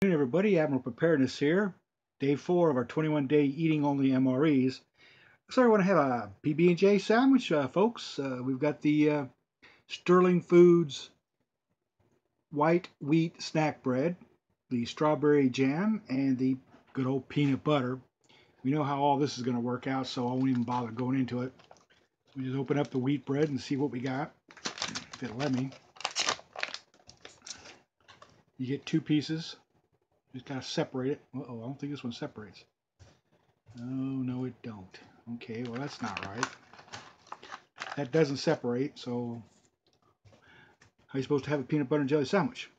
Good afternoon, everybody. Admiral Preparedness here. Day 4 of our 21-day eating only MREs. So I want to have a PB&J sandwich, folks. We've got the Sterling Foods white wheat snack bread, the strawberry jam, and the good old peanut butter. We know how all this is going to work out, so I won't even bother going into it. We just open up the wheat bread and see what we got. If it'll let me. You get 2 pieces. Just gotta separate it. Uh-oh, I don't think this one separates. Oh, no it don't. Okay, well that's not right. That doesn't separate, so how are you supposed to have a peanut butter and jelly sandwich?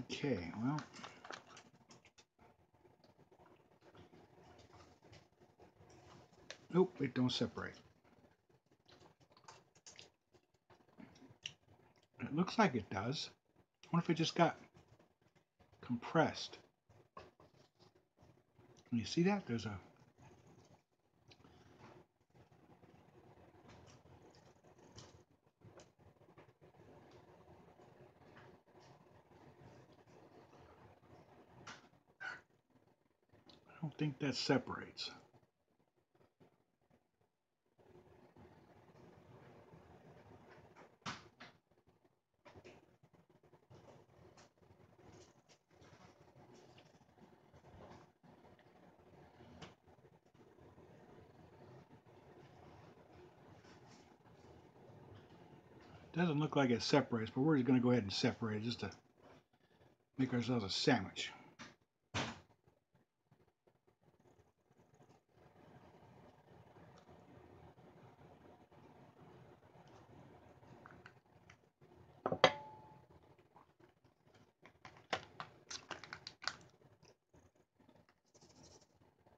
Okay, well. Nope, it don't separate. It looks like it does. I wonder if it just got compressed. Can you see that? There's a... I don't think that separates. Doesn't look like it separates, but we're just going to go ahead and separate it just to make ourselves a sandwich.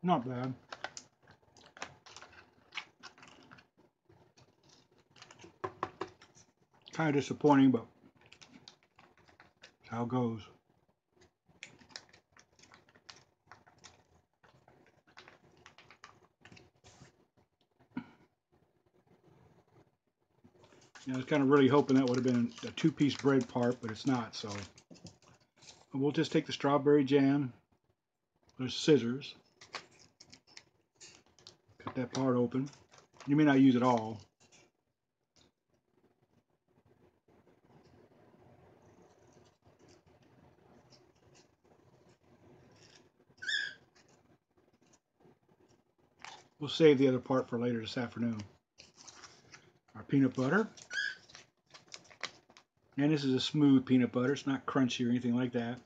Not bad. Kind of disappointing, but that's how it goes. I was kind of really hoping that would have been a 2-piece bread part, but it's not, so we'll just take the strawberry jam, there's scissors, cut that part open. You may not use it all. We'll save the other part for later this afternoon. Our peanut butter. And this is a smooth peanut butter. It's not crunchy or anything like that.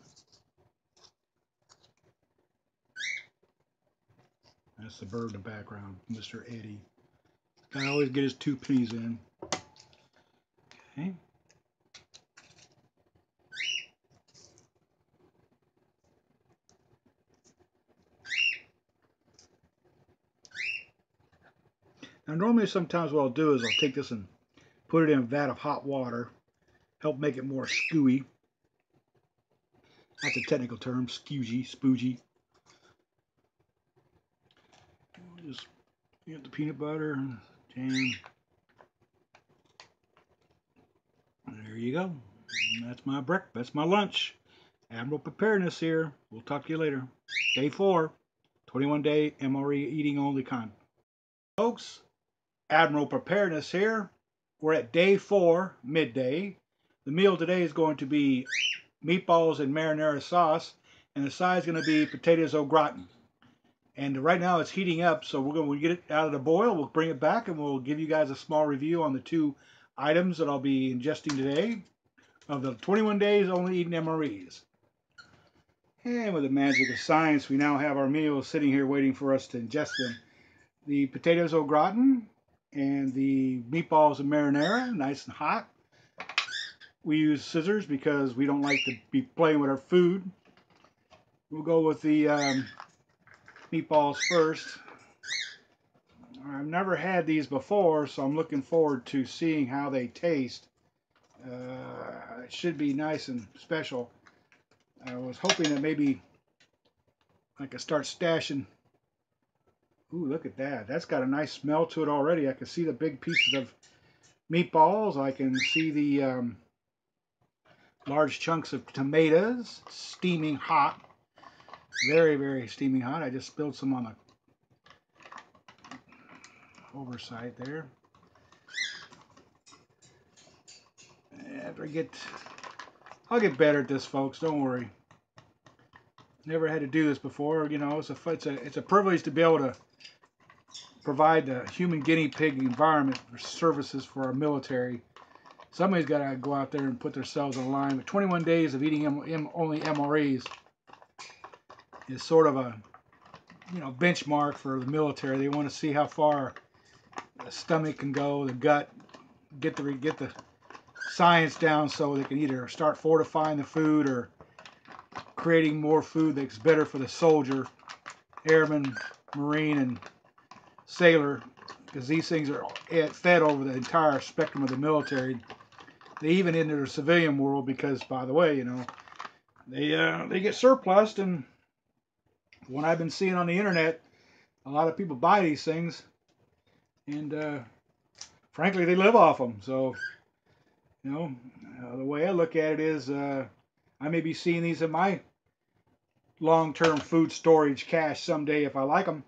That's the bird in the background, Mr. Eddie. Gotta always get his 2 pennies in. Okay. Now normally sometimes what I'll do is I'll take this and put it in a vat of hot water, help make it more skewy. That's a technical term, skewy, spoogey. Just get the peanut butter, jam. There you go. That's my breakfast. That's my lunch. Admiral Preparedness here. We'll talk to you later. Day 4, 21-day MRE eating only con. Folks, Admiral Preparedness here. We're at day 4, midday. The meal today is going to be meatballs and marinara sauce, and the side is going to be potatoes au gratin. And right now it's heating up, so we're going to get it out of the boil. We'll bring it back, and we'll give you guys a small review on the 2 items that I'll be ingesting today of the 21 days only eating MREs. And with the magic of science, we now have our meals sitting here waiting for us to ingest them. The potatoes au gratin and the meatballs and marinara, nice and hot. We use scissors because we don't like to be playing with our food. We'll go with the meatballs first. I've never had these before, so I'm looking forward to seeing how they taste. It should be nice and special. I was hoping that maybe I could start stashing. Ooh, look at that. That's got a nice smell to it already. I can see the big pieces of meatballs. I can see the large chunks of tomatoes, steaming hot. Very, very steaming hot. I just spilled some on the oversight there. After I'll get better at this, folks. Don't worry. Never had to do this before. You know, it's a privilege to be able to provide the human guinea pig environment for services for our military. Somebody's got to go out there and put themselves on the line. But 21 days of eating only MREs is sort of a benchmark for the military. They want to see how far the stomach can go, the gut, get the science down so they can either start fortifying the food or creating more food that's better for the soldier, airman, marine, and sailor, because these things are fed over the entire spectrum of the military. They even enter the civilian world because, by the way, they get surplused, and what I've been seeing on the internet, a lot of people buy these things, and frankly, they live off them. So, the way I look at it is, I may be seeing these in my long-term food storage cache someday if I like them.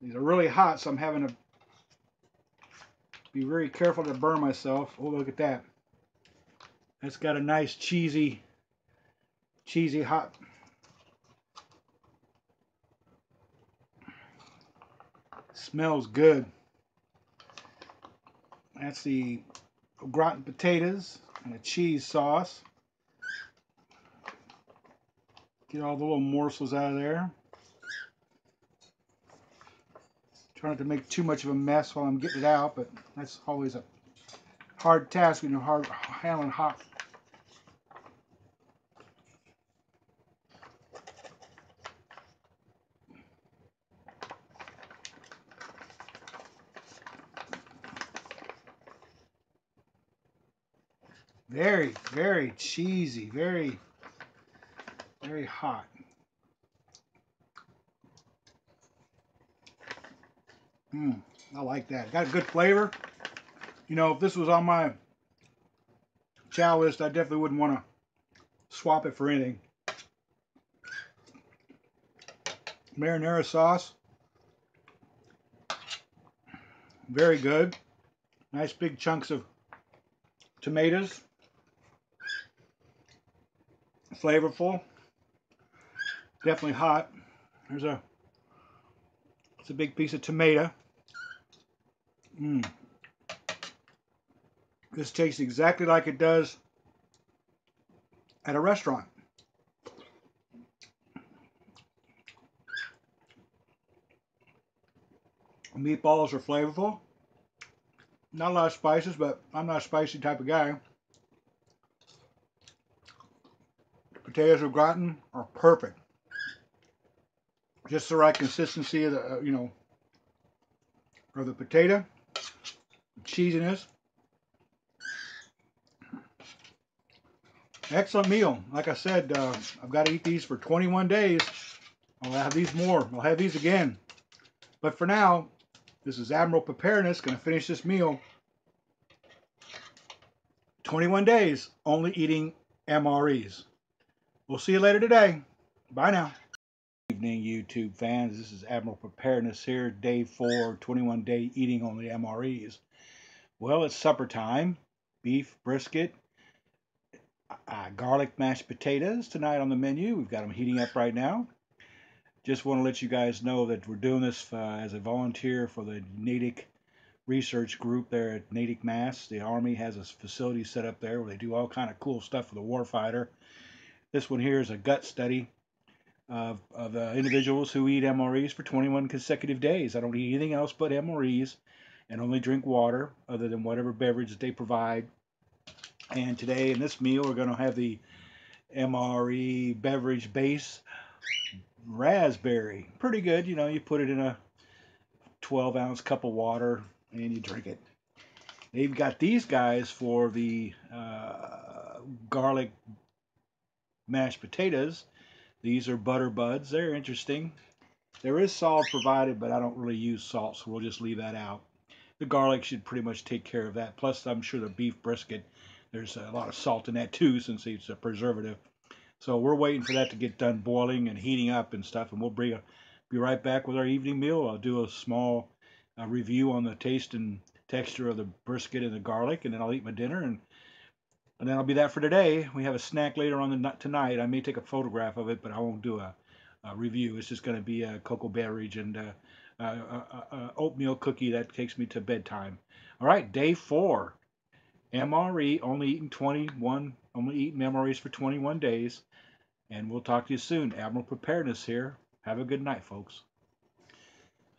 These are really hot, so I'm having to be very careful to burn myself. Oh, look at that. That's got a nice cheesy hot. Smells good. That's the gratin potatoes and a cheese sauce. Get all the little morsels out of there. Try not to make too much of a mess while I'm getting it out, but that's always a hard task when you're handling hot. Very, very cheesy, very, very hot. I like that. Got a good flavor. If this was on my chow list, I definitely wouldn't want to swap it for anything. Marinara sauce. Very good. Nice big chunks of tomatoes. Flavorful. Definitely hot. It's a big piece of tomato. This tastes exactly like it does at a restaurant. Meatballs are flavorful. Not a lot of spices, but I'm not a spicy type of guy. The potatoes au gratin are perfect. Just the right consistency of the, of the potato, the cheesiness. Excellent meal. Like I said, I've got to eat these for 21 days. I'll have these more. I'll have these again. But for now, this is Admiral Preparedness. Going to finish this meal. 21 days, only eating MREs. We'll see you later today. Bye now. Good evening, YouTube fans. This is Admiral Preparedness here. Day 4, 21 day eating only MREs. Well, it's supper time. Beef brisket. Garlic mashed potatoes tonight on the menu. We've got them heating up right now. Just want to let you guys know that we're doing this as a volunteer for the Natick research group there at Natick, Mass. The Army has a facility set up there where they do all kind of cool stuff for the warfighter. This one here is a gut study of individuals who eat MREs for 21 consecutive days. I don't eat anything else but MREs and only drink water other than whatever beverage that they provide. And today in this meal, we're going to have the MRE beverage base raspberry. Pretty good. You put it in a 12-ounce cup of water and you drink it. They've got these guys for the garlic mashed potatoes. These are butter buds. They're interesting. There is salt provided, but I don't really use salt, so we'll just leave that out. The garlic should pretty much take care of that. Plus, I'm sure the beef brisket, There's a lot of salt in that too, since it's a preservative. So we're waiting for that to get done boiling and heating up and stuff, and we'll be right back with our evening meal. I'll do a small review on the taste and texture of the brisket and the garlic, and then I'll eat my dinner, and then I'll be that for today. We have a snack later on tonight. I may take a photograph of it, but I won't do a review. It's just going to be a cocoa beverage and oatmeal cookie that takes me to bedtime. All right, day 4. MRE, only eating MREs for 21 days. And we'll talk to you soon. Admiral Preparedness here. Have a good night, folks.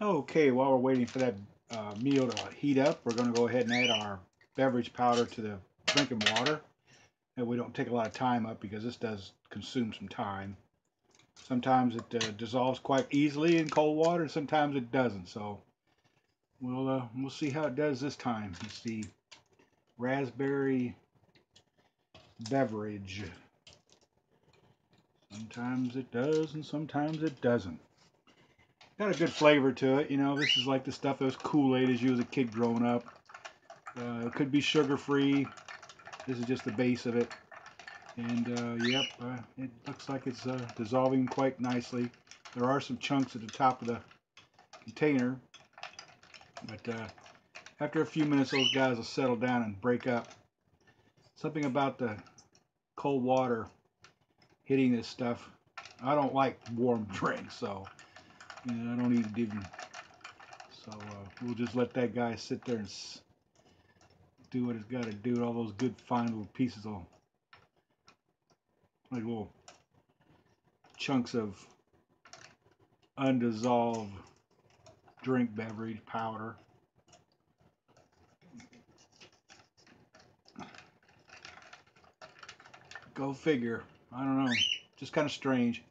Okay, while we're waiting for that meal to heat up, we're going to go ahead and add our beverage powder to the drinking water. And we don't take a lot of time up because this does consume some time. Sometimes it dissolves quite easily in cold water, and sometimes it doesn't. So we'll see how it does this time. It's the raspberry beverage. Sometimes it does, and sometimes it doesn't. Got a good flavor to it. You know, this is like the stuff that was Kool-Aid as you was a kid growing up. It could be sugar-free. This is just the base of it. And yep, it looks like it's dissolving quite nicely. There are some chunks at the top of the container, but after a few minutes those guys will settle down and break up. Something about the cold water hitting this stuff. I don't like warm drinks, so you know, I don't even. So we'll just let that guy sit there and do what it's got to do. All those good fine little pieces of like little chunks of undissolved drink beverage powder. Go figure. I don't know. Just kind of strange.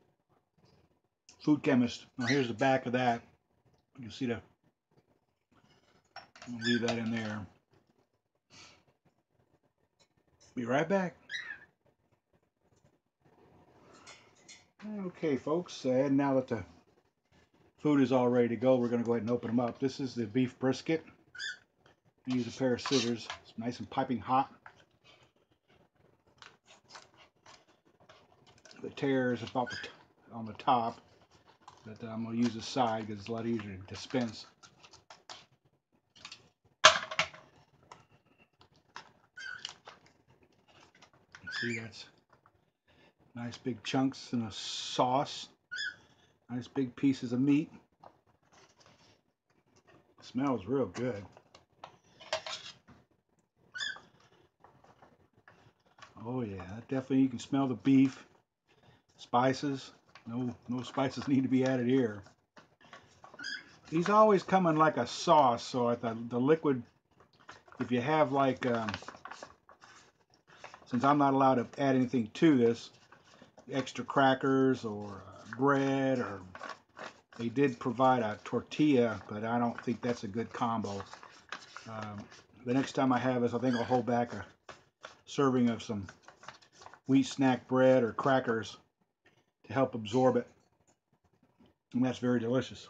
Food chemist. Now here's the back of that. You can see the. I'll leave that in there. Be right back. Okay, folks. And now that the food is all ready to go, we're going to go ahead and open them up. This is the beef brisket. Use a pair of scissors. It's nice and piping hot. The tear is about on the top, but I'm going to use the side because it's a lot easier to dispense. See, that's nice big chunks in a sauce. Nice big pieces of meat. It smells real good. Oh yeah, definitely you can smell the beef. Spices. No spices need to be added here. These always come in like a sauce, so at the liquid, if you have like, since I'm not allowed to add anything to this, extra crackers or bread, or they did provide a tortilla, but I don't think that's a good combo. The next time I have this, I think I'll hold back a serving of some wheat snack bread or crackers to help absorb it, and that's very delicious.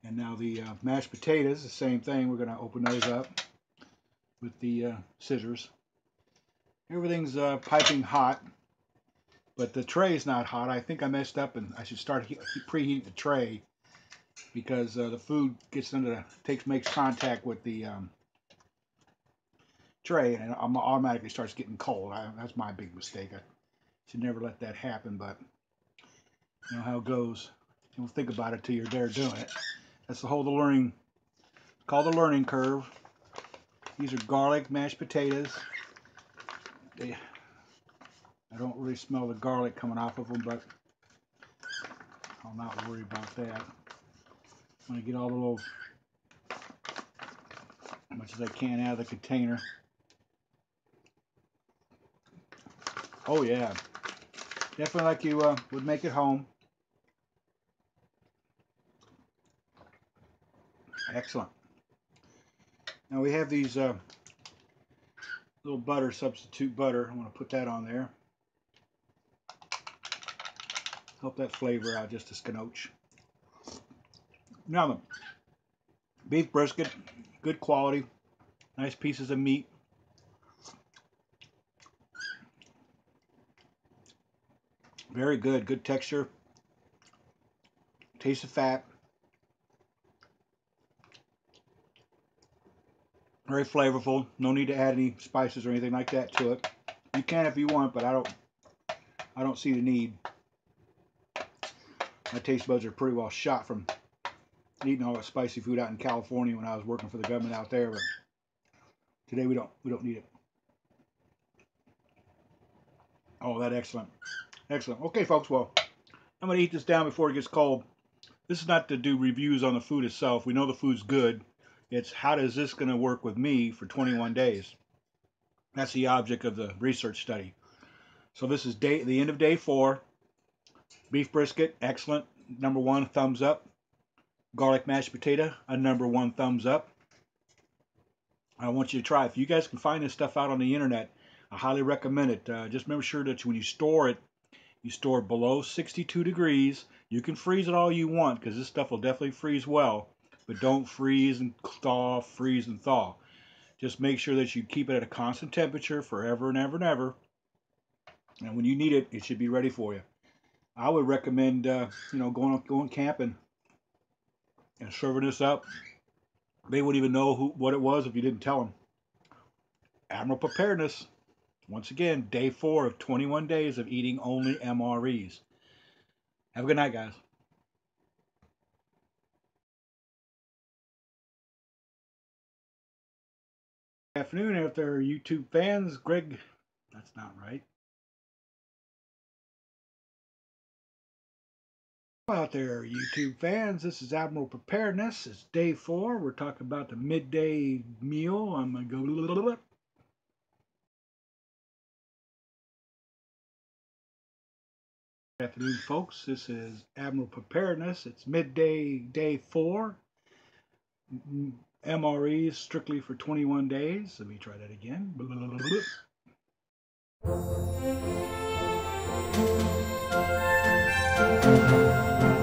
And now the mashed potatoes, the same thing. We're going to open those up with the scissors. Everything's piping hot, but the tray is not hot. I think I messed up, and I should start preheating the tray because the food gets makes contact with the tray, and it automatically starts getting cold. That's my big mistake. I should never let that happen, but you know how it goes. You don't think about it till you're there doing it. That's the whole learning. It's called the learning curve. These are garlic mashed potatoes. I don't really smell the garlic coming off of them, but I'll not worry about that. I'm going to get all the little, as much as I can out of the container. Oh yeah, definitely like you would make at home. Excellent. Now we have these little butter, substitute butter. I'm going to put that on there. Help that flavor out just a skoch. Now the beef brisket, good quality, nice pieces of meat. Very good. Good texture. Taste of fat. Very flavorful. No need to add any spices or anything like that to it. You can if you want, but I don't see the need. My taste buds are pretty well shot from eating all that spicy food out in California when I was working for the government out there, but today we don't need it. Oh, that's excellent. Excellent. Okay, folks, well, I'm going to eat this down before it gets cold. This is not to do reviews on the food itself. We know the food's good. It's how does this going to work with me for 21 days? That's the object of the research study. So this is the end of day 4. Beef brisket, excellent. Number 1, thumbs up. Garlic mashed potato, a number 1 thumbs up. I want you to try it. If you guys can find this stuff out on the internet, I highly recommend it. Just make sure that when you store it, you store it below 62 degrees. You can freeze it all you want because this stuff will definitely freeze well, but don't freeze and thaw, freeze and thaw. Just make sure that you keep it at a constant temperature forever and ever and ever. And when you need it, it should be ready for you. I would recommend, going camping and serving this up. They wouldn't even know what it was if you didn't tell them. Admiral Preparedness. Once again, day 4 of 21 days of eating only MREs. Have a good night, guys. Good afternoon, if there are YouTube fans. Greg, that's not right. Out there, YouTube fans, this is Admiral Preparedness. It's day 4. We're talking about the midday meal. I'm going to go a little bit. Good afternoon, folks. This is Admiral Preparedness. It's midday, day 4. MREs strictly for 21 days. Let me try that again. Blah, blah, blah, blah.